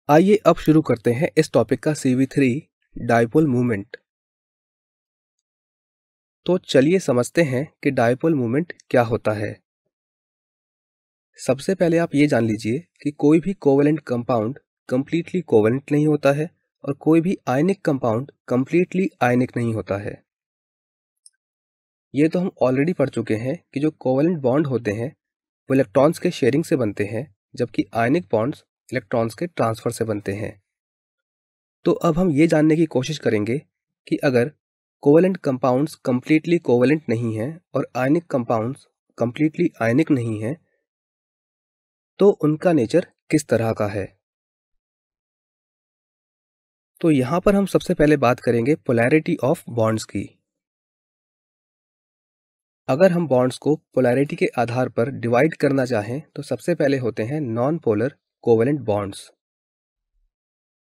आइए अब शुरू करते हैं इस टॉपिक का CV3 डायपोल मूवमेंट। तो चलिए समझते हैं कि डायपोल मूवमेंट क्या होता है। सबसे पहले आप ये जान लीजिए कि कोई भी कोवेलेंट कंपाउंड कंप्लीटली कोवेलेंट नहीं होता है और कोई भी आयनिक कंपाउंड कंप्लीटली आयनिक नहीं होता है। ये तो हम ऑलरेडी पढ़ चुके हैं कि जो कोवेलेंट बॉन्ड होते हैं वो इलेक्ट्रॉन्स के शेयरिंग से बनते हैं, जबकि आयनिक बॉन्ड्स इलेक्ट्रॉन्स के ट्रांसफर से बनते हैं। तो अब हम ये जानने की कोशिश करेंगे कि अगर कोवेलेंट कंपाउंड्स कंप्लीटली कोवेलेंट नहीं हैं और आयनिक कंपाउंड्स कंप्लीटली आयनिक नहीं हैं, तो उनका नेचर किस तरह का है। तो यहाँ पर हम सबसे पहले बात करेंगे पोलैरिटी ऑफ बॉन्ड्स की। अगर हम बॉन्ड्स को पोलैरिटी के आधार पर डिवाइड करना चाहें तो सबसे पहले होते हैं नॉन पोलर कोवेलेंट बॉन्ड्स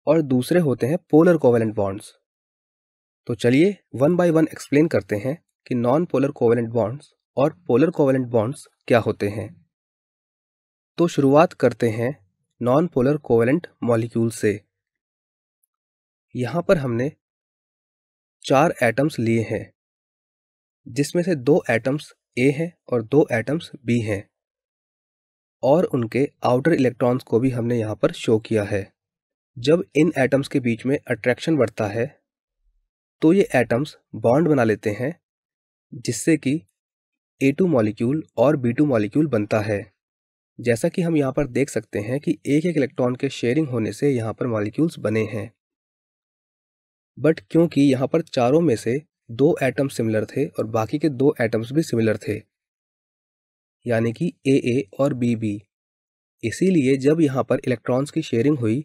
और दूसरे होते हैं पोलर कोवेलेंट बॉन्ड्स। तो चलिए वन बाय वन एक्सप्लेन करते हैं कि नॉन पोलर कोवेलेंट बॉन्ड्स और पोलर कोवेलेंट बॉन्ड्स क्या होते हैं। तो शुरुआत करते हैं नॉन पोलर कोवेलेंट मॉलिक्यूल से। यहाँ पर हमने 4 एटम्स लिए हैं, जिसमें से 2 एटम्स A हैं और 2 एटम्स B हैं, और उनके आउटर इलेक्ट्रॉन्स को भी हमने यहाँ पर शो किया है। जब इन एटम्स के बीच में अट्रैक्शन बढ़ता है तो ये एटम्स बॉन्ड बना लेते हैं, जिससे कि A2 मॉलिक्यूल और B2 मॉलिक्यूल बनता है। जैसा कि हम यहाँ पर देख सकते हैं कि एक एक इलेक्ट्रॉन के शेयरिंग होने से यहाँ पर मॉलिक्यूल्स बने हैं। बट क्योंकि यहाँ पर चारों में से 2 एटम सिमिलर थे और बाकी के 2 एटम्स भी सिमिलर थे, यानी कि AA और BB, इसीलिए जब यहाँ पर इलेक्ट्रॉन्स की शेयरिंग हुई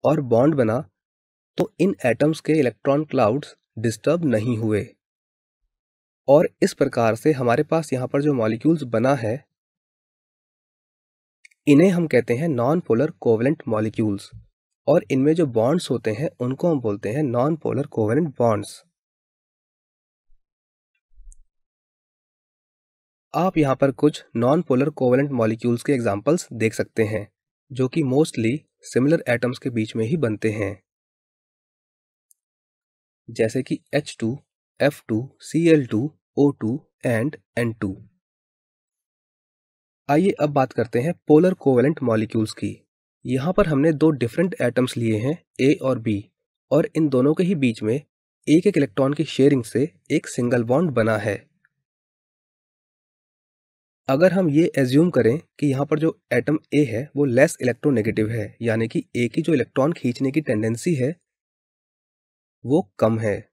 और बॉन्ड बना तो इन एटम्स के इलेक्ट्रॉन क्लाउड्स डिस्टर्ब नहीं हुए, और इस प्रकार से हमारे पास यहाँ पर जो मॉलिक्यूल्स बना है इन्हें हम कहते हैं नॉन पोलर कोवेलेंट मॉलिक्यूल्स, और इनमें जो बॉन्ड्स होते हैं उनको हम बोलते हैं नॉन पोलर कोवेलेंट बॉन्ड्स। आप यहाँ पर कुछ नॉन पोलर कोवेलेंट मॉलिक्यूल्स के एग्जांपल्स देख सकते हैं, जो कि मोस्टली सिमिलर एटम्स के बीच में ही बनते हैं, जैसे कि H2, F2, Cl2, O2 and N2। आइए अब बात करते हैं पोलर कोवेलेंट मॉलिक्यूल्स की। यहाँ पर हमने 2 डिफरेंट एटम्स लिए हैं A और B, और इन दोनों के ही बीच में एक एक इलेक्ट्रॉन की शेयरिंग से एक सिंगल बॉन्ड बना है। अगर हम ये एज्यूम करें कि यहाँ पर जो एटम A है वो लेस इलेक्ट्रोनेगेटिव है, यानी कि A की जो इलेक्ट्रॉन खींचने की टेंडेंसी है वो कम है,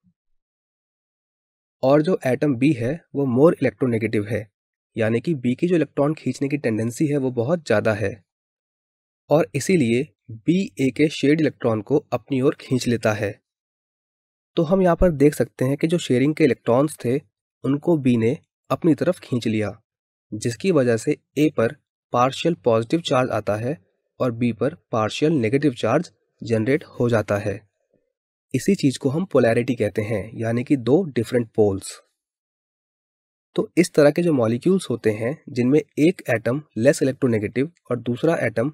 और जो एटम B है वो मोर इलेक्ट्रोनेगेटिव है, यानी कि B की जो इलेक्ट्रॉन खींचने की टेंडेंसी है वो बहुत ज़्यादा है, और इसीलिए B A के शेयर्ड इलेक्ट्रॉन को अपनी ओर खींच लेता है। तो हम यहाँ पर देख सकते हैं कि जो शेयरिंग के इलेक्ट्रॉन्स थे उनको B ने अपनी तरफ खींच लिया, जिसकी वजह से A पर पार्शियल पॉजिटिव चार्ज आता है और B पर पार्शियल नेगेटिव चार्ज जनरेट हो जाता है। इसी चीज़ को हम पोलैरिटी कहते हैं, यानी कि 2 डिफरेंट पोल्स। तो इस तरह के जो मॉलिक्यूल्स होते हैं जिनमें एक एटम लेस इलेक्ट्रोनेगेटिव और दूसरा एटम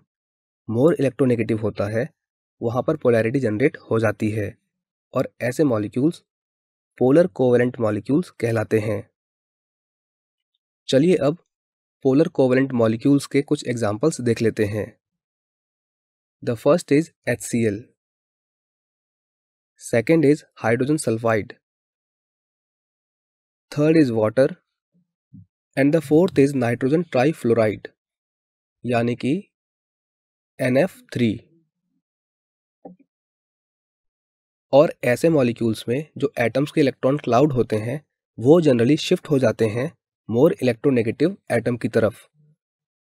मोर इलेक्ट्रोनेगेटिव होता है, वहाँ पर पोलैरिटी जनरेट हो जाती है, और ऐसे मॉलिक्यूल्स पोलर कोवेलेंट मॉलिक्यूल्स कहलाते हैं। चलिए अब पोलर कोवेलेंट मॉलिक्यूल्स के कुछ एग्जांपल्स देख लेते हैं। The first is HCl, second is hydrogen sulphide, third is water, and the fourth is nitrogen trifluoride, यानी कि NF3। और ऐसे मॉलिक्यूल्स में जो एटम्स के इलेक्ट्रॉन क्लाउड होते हैं वो जनरली शिफ्ट हो जाते हैं मोर इलेक्ट्रोनेगेटिव एटम की तरफ,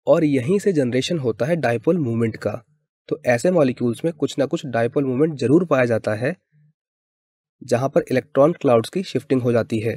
और यहीं से जनरेशन होता है डायपोल मूवमेंट का। तो ऐसे मॉलिक्यूल्स में कुछ ना कुछ डायपोल मूवमेंट जरूर पाया जाता है, जहां पर इलेक्ट्रॉन क्लाउड्स की शिफ्टिंग हो जाती है।